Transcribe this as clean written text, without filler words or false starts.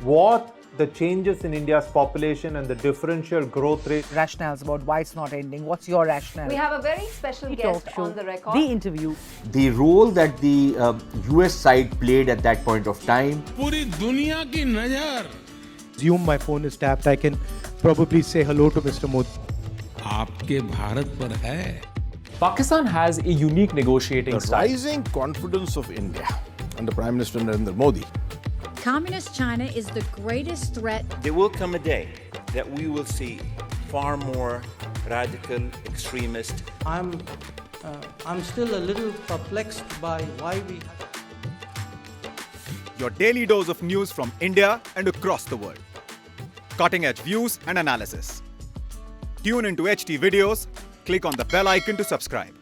what the changes in India's population and the differential growth rate. Rationales about why it's not ending. What's your rationale? We have a very special guest on the record. The interview. The role that the US side played at that point of time. पूरी दुनिया की नजर. Assume my phone is tapped. I can probably say hello to Mr. Modi. आपके भारत पर है. Pakistan has a unique negotiating The style. rising confidence of India under Prime Minister Narendra Modi. Communist China is the greatest threat. There will come a day that we will see far more radical extremist. I'm still a little perplexed by why we. Your daily dose of news from India and across the world. Cutting edge views and analysis. Tune into HT videos. Click on the bell icon to subscribe.